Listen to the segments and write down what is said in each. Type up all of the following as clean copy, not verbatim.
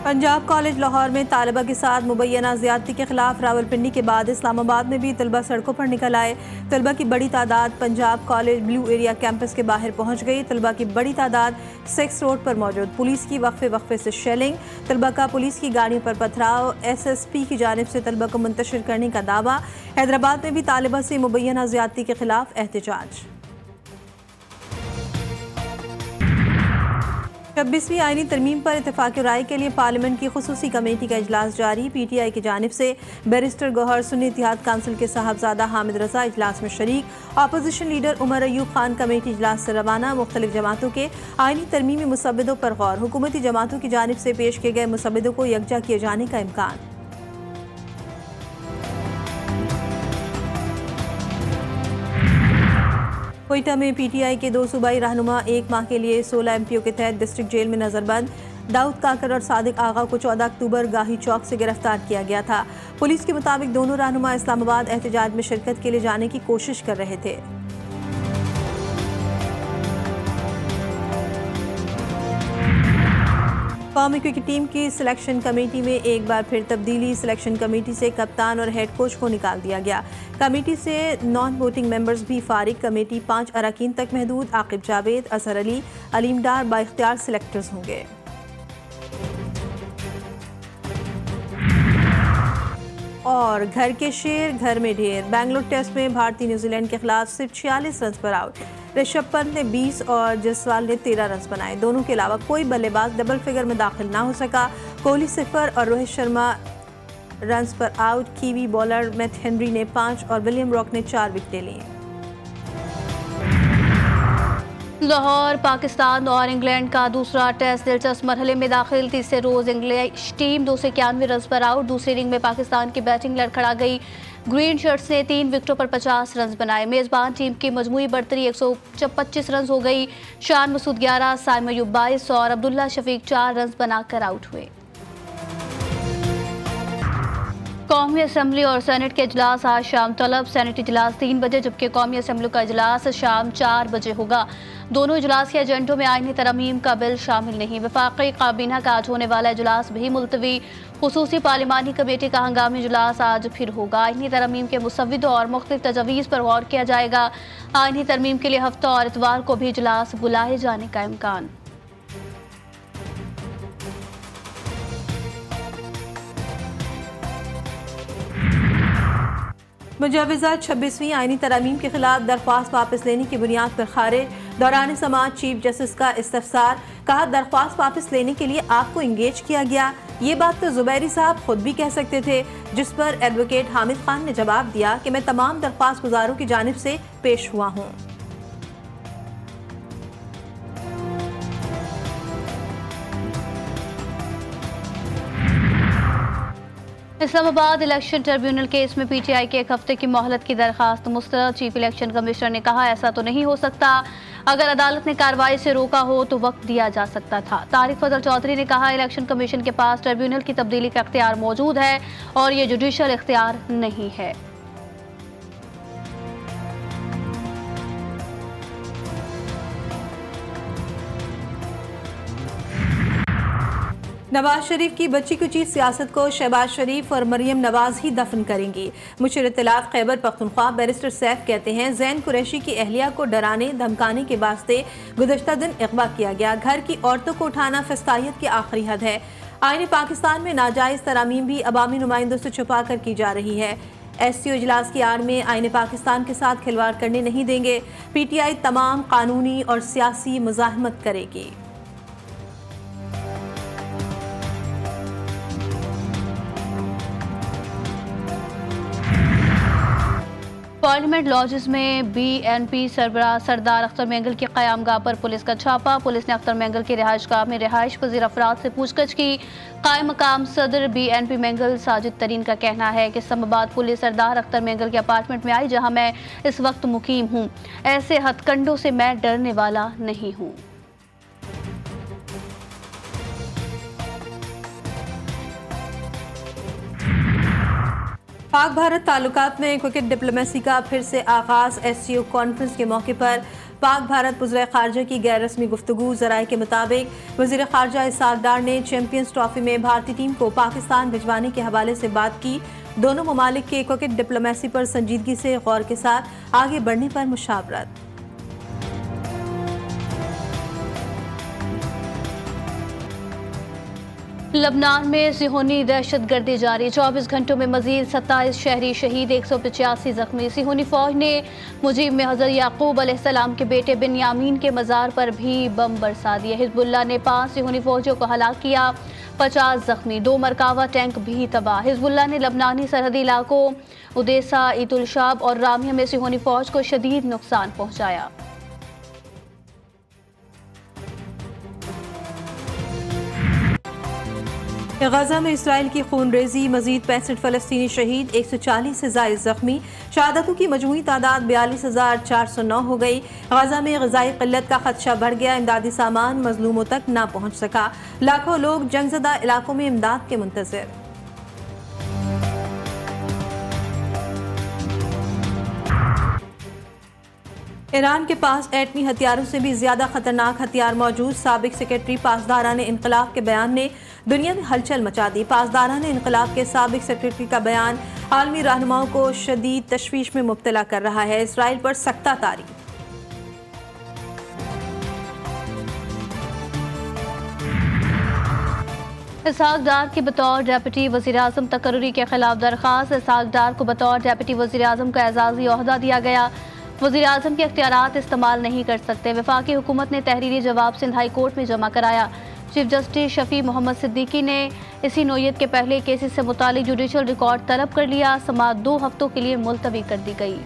Punjab college Lahore में तालिबा के साथ मुबैना ज़्यादती के खिलाफ रावलपिंडी के बाद इस्लामाबाद में भी तलबा सड़कों पर निकल आए। तलबा की बड़ी तादाद Punjab college blue area campus के बाहर पहुंच गई। तलबा की बड़ी तादाद सेक्स रोड पर मौजूद। पुलिस की वक्फे से शेलिंग, तलबा का पुलिस की गाड़ियों पर पथराव, SSP की जानिब से तलबा को मुंतशिर करने का दावा। हैदराबाद में भी तालिबा से मुबैना ज़्यादती के खिलाफ एहतजाज। 26वीं आईनी तरमीम पर इत्तेफाक राय के लिए पार्लियामेंट की खुसूसी कमेटी का इजलास जारी। PTI की जानिब से बैरिस्टर गौहर, सुन्नी इत्तेहाद काउंसिल के साहबजादा हामिद रजा इजलास में शरीक। Opposition leader Umar Ayub Khan committee इजलास से रवाना। मुख्तलिफ जमातों के आईनी तरमीमी मुसव्विदों पर गौर। हुकूमती जमातों की जानिब से पेश किए गए मुसव्विदों को यकजा किए जाने का इम्कान। कोयटा में PTI के 2 सूबाई रहनुमा 1 माह के लिए 16 MPO के तहत डिस्ट्रिक्ट जेल में नजरबंद। दाऊद काकर और सादिक आगा को 14 अक्टूबर गाही चौक से गिरफ्तार किया गया था। पुलिस के मुताबिक दोनों रहनुमा इस्लामाबाद एहतजाज में शिरकत के लिए जाने की कोशिश कर रहे थे। कौमी क्रिकेट टीम की सिलेक्शन कमेटी में एक बार फिर तब्दीली। सिलेक्शन कमेटी से कप्तान और हेड कोच को निकाल दिया गया। कमेटी से नॉन वोटिंग मेंबर्स भी फारिग। कमेटी 5 अरकान तक महदूद। आकिब जावेद, असर अली, अलीम डार बाइख्तियार सिलेक्टर्स होंगे। और घर के शेर घर में ढेर। बेंगलुरु टेस्ट में भारतीय न्यूजीलैंड के खिलाफ सिर्फ 46 रन पर आउट। ऋषभ पंत ने 20 और जसवाल ने 13 रन बनाए। दोनों के अलावा कोई बल्लेबाज डबल फिगर में दाखिल ना हो सका। कोहली 0 और रोहित शर्मा रन पर out. Kiwi bowler math Henry ने 5 और विलियम रॉक ने 4 विकेटें ली। लाहौर पाकिस्तान और इंग्लैंड का दूसरा टेस्ट दिलचस्प मरहले में दाखिल। तीसरे रोज इंग्लिश टीम 291 रन पर आउट। दूसरी इनिंग में पाकिस्तान की बैटिंग लड़खड़ा गई। ग्रीन शर्ट्स ने 3 विकेटों पर 50 रन बनाए। मेजबान टीम की मजमूई बढ़तरी 125 रन हो गई। शान मसूद 11, साइम अयूब 22 और अब्दुल्ला शफीक 4 रन बनाकर आउट हुए। कौमी असम्बली और सेनेट के इजलास आज शाम तलब। सेनेट इजलास 3 बजे जबकि कौमी असम्बली का इजलास शाम 4 बजे होगा। दोनों इजलास के एजेंडों में आईनी तरमीम का बिल शामिल नहीं। वफाकी काबीना का आज होने वाला इजलास भी मुलतवी। खुसूसी पार्लिमानी कमेटी का हंगामी इजलास आज फिर होगा। आईनी तरमीम के मुसव्विदों और मुख्तलिफ तजवीज़ पर गौर किया जाएगा। आईनी तरमीम के लिए हफ्ता और इतवार को भी इजलास बुलाए जाने का इम्कान। मुजवज़ा 26वीं आईनी तरमीम के खिलाफ दरख्वास्त वापस लेने की बुनियाद पर खारिज। दौरान समाअत चीफ जस्टिस का इस्तफसार। कहा, दरख्वास्त वापस लेने के लिए आपको इंगेज किया गया। ये बात तो जुबैरी साहब खुद भी कह सकते थे। जिस पर एडवोकेट हामिद खान ने जवाब दिया कि मैं तमाम दरख्वास्त गुजारों की जानिब से पेश हुआ हूँ। इस्लामाबाद इलेक्शन ट्रिब्यूनल केस में PTI के 1 हफ्ते की मोहलत की दरखास्त मुस्तरद। चीफ इलेक्शन कमिश्नर ने कहा, ऐसा तो नहीं हो सकता। अगर अदालत ने कार्रवाई से रोका हो तो वक्त दिया जा सकता था। तारिक फजल चौधरी ने कहा, इलेक्शन कमीशन के पास ट्रिब्यूनल की तब्दीली का इख्तियार मौजूद है और ये जुडिशल इख्तियार नहीं है। नवाज शरीफ की बच्ची कुची सियासत को शहबाज शरीफ और मरियम नवाज ही दफन करेंगी। मुशीर इत्तलाफ खैबर पख्तूनख्वा बैरिस्टर सैफ कहते हैं, जैन कुरैशी की अहलिया को डराने धमकाने के वास्ते गुज़श्ता दिन इग़वा किया गया। घर की औरतों को उठाना फस्तायत की आखिरी हद है। आईन पाकिस्तान में नाजायज़ तरामीम भी अवामी नुमाइंदों से छुपा कर की जा रही है। SCO इजलास की आड़ में आईन पाकिस्तान के साथ खिलवाड़ करने नहीं देंगे। PTI तमाम कानूनी और सियासी मुज़ाहमत करेगी। पार्लियामेंट लॉजेस में BNP सरबराह सरदार अख्तर मेंगल की क़यामगाह पर पुलिस का छापा। पुलिस ने अख्तर मेंगल की रिहाइशगाह में रिहाइश पजीर अफराद से पूछताछ की। कायम मकाम सदर BNP मेंगल साजिद तरीन का कहना है कि इस्लामाबाद पुलिस सरदार अख्तर मेंगल के अपार्टमेंट में आई, जहां मैं इस वक्त मुकीम हूँ। ऐसे हथकंडों से मैं डरने वाला नहीं हूँ। पाक भारत ताल्लुकात में क्रिकेट डिप्लोमेसी का फिर से आगाज। SCO कॉन्फ्रेंस के मौके पर पाक भारत वज़ीर ख़ारजा की गैर रस्मी गुफ्तगू। ज़राए के मुताबिक वज़ीर ख़ारजा इसहाक डार ने चैंपियंस ट्रॉफी में भारतीय टीम को पाकिस्तान भिजवाने के हवाले से बात की। दोनों ममालिक के क्रिकेट डिप्लोमेसी पर संजीदगी से गौर के साथ आगे बढ़ने पर मुशावरत। लबनान में सिहोनी दहशतगर्दी जारी, 24 घंटों में मजीद 27 शहरी शहीद, 185 जख्मी। सिहोनी फौज ने मुजीब में हज़रत याकूब अलैहिस्सलाम के बेटे बिन्यामीन के मज़ार पर भी बम बरसा दिए। हिजबुल्लाह ने 5 सिहोनी फौजियों को हलाक किया, 50 जख्मी। 2 मरकावा टैंक भी तबाह। हिजबुल्लाह ने लबनानी सरहदी इलाकों उदेसा, ईतुल शाब और रामिया में सिहोनी फौज को शदीद नुकसान पहुँचाया। गजा में इसराइल की खून रेजी, मजीद 65 फ़लस्तीनी शहीद, 140 से ज़ायद जख्मी। शहादतों की मजमूई तादाद 42,409 हो गई। गजा में ग़िज़ाई क़िल्लत का खदशा बढ़ गया, इमदादी सामान मजलूमों तक ना पहुँच सका। लाखों लोग जंगज़दा इलाकों में इमदाद के मुंतज़िर। ईरान के पास एटमी हथियारों से भी ज्यादा खतरनाक हथियार मौजूद। साबिक सेक्रेटरी पासदारान इनकलाब के बयान ने दुनिया में हलचल मचा दी। पासदारान इनकलाब के साबिक सेक्रेटरी का बयान आलमी रहनुमाओं को शदीद तशवीश में मुब्तला कर रहा है। इसराइल पर सख्ता तारी। इसहाक डार की बतौर डेप्यूटी वज़ीर-ए-आज़म तकर्रुरी के खिलाफ दरख्वास्त। इसहाक डार को बतौर डेप्यूटी वज़ीर-ए-आज़म का एजाज़ी ओहदा दिया गया। वज़ीर-ए-आज़म के इख्तियारात इस्तेमाल नहीं कर सकते। वफाकी हुकूमत ने तहरीरी जवाब सिंध हाई कोर्ट में जमा कराया। चीफ जस्टिस शफी मोहम्मद सिद्दीकी ने इसी नोयत के पहले केसेस से मुतालिक जुडिशल रिकॉर्ड तलब कर लिया। समाअत 2 हफ्तों के लिए मुलतवी कर दी गई।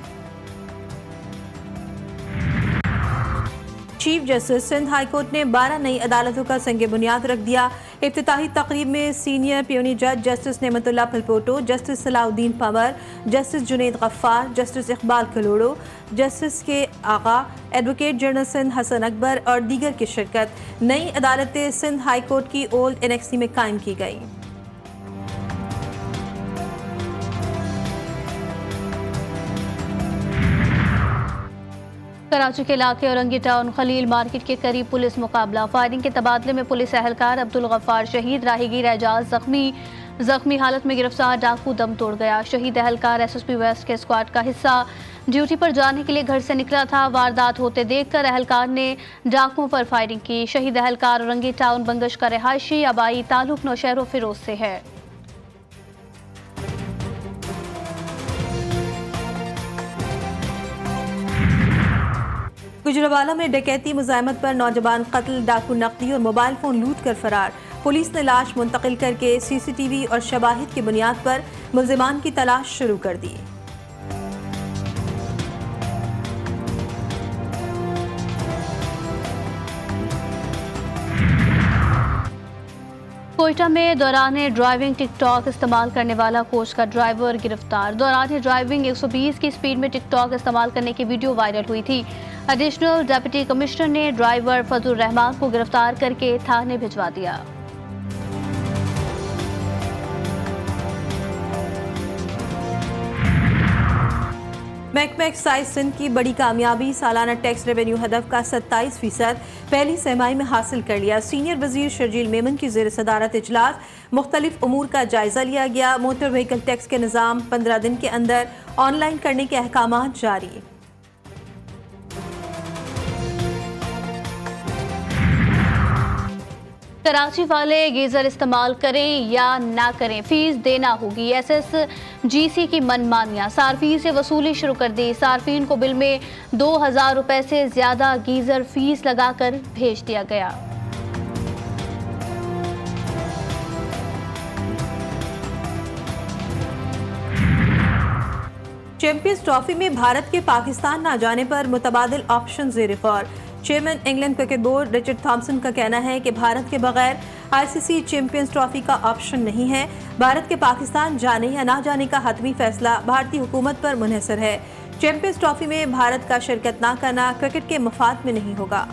Chief justice Sindh high court ने 12 नई अदालतों का संग बुनियाद रख दिया। इफ्तिताही तकरीब में सीनियर पियोनी जज justice Nematullah Phulpoto, justice Salahuddin Panhwar, justice Junaid Ghaffar, justice Iqbal Kalhoro, justice K Agha, advocate general Sindh Hasan Akbar और दीगर की शिरकत। नई अदालतें सिंध हाई कोर्ट की ओल्ड एनेक्सी में कायम की गई। कराची के इलाके औरंगी टाउन खलील मार्केट के करीब पुलिस मुकाबला। फायरिंग के तबादले में पुलिस एहलकार अब्दुल गफ्फार शहीद, राहगीर एजाज जख्मी हालत में गिरफ्तार डाकू दम तोड़ गया। शहीद एहलकार एसएसपी वेस्ट के स्क्वाड का हिस्सा ड्यूटी पर जाने के लिए घर से निकला था। वारदात होते देखकर एहलकार ने डाकुओं पर फायरिंग की। शहीद एहलकार औरंगी टाउन बंगश का रिहायशी, आबाई ताल्लुक नौशहर फिरोज से है। गुजरावाला में डकैती मुजाहिमत पर नौजवान कत्ल, डाकू नकदी और मोबाइल फोन लूट कर फरार। पुलिस ने लाश मुंतकिल करके सीसीटीवी और शवाहिद की बुनियाद पर मुल्जिमान की तलाश शुरू कर दी। कोयटा में दौरान ड्राइविंग टिकटॉक इस्तेमाल करने वाला कोच का ड्राइवर गिरफ्तार। दौरान ड्राइविंग 120 की स्पीड में टिकटॉक इस्तेमाल करने की वीडियो वायरल हुई थी। एडिशनल डिप्टी कमिश्नर ने ड्राइवर फजल रहमान को गिरफ्तार करके थाने भिजवा दिया। महकमा एक्साइज सिंध की बड़ी कामयाबी, सालाना टैक्स रेवेन्यू हदफ का 27% पहली सहमाही में हासिल कर लिया। सीनियर वजीर शर्जील मेमन की ज़ेर सदारत इजलास मुख्तलिफ उमूर का जायजा लिया गया। मोटर व्हीकल टैक्स के निज़ाम 15 दिन के अंदर ऑनलाइन करने के अहकामात जारी। कराची वाले गीजर इस्तेमाल करें या ना करें, फीस देना होगी। SSGC की मनमानियां, सार्फिन से वसूली शुरू कर दी। सार्फिन को बिल में 2000 रुपए से ज्यादा गीजर फीस लगाकर भेज दिया गया। चैंपियंस ट्रॉफी में भारत के पाकिस्तान न जाने पर मुतबादिल ऑप्शन ज़ेर गौर। Chairman England cricket board Richard Thomson का कहना है कि भारत के बगैर ICC चैंपियंस ट्रॉफी का ऑप्शन नहीं है। भारत के पाकिस्तान जाने या ना जाने का हतमी फैसला भारतीय हुकूमत पर मुनहसर है। चैंपियंस ट्रॉफी में भारत का शिरकत न करना क्रिकेट के मफाद में नहीं होगा।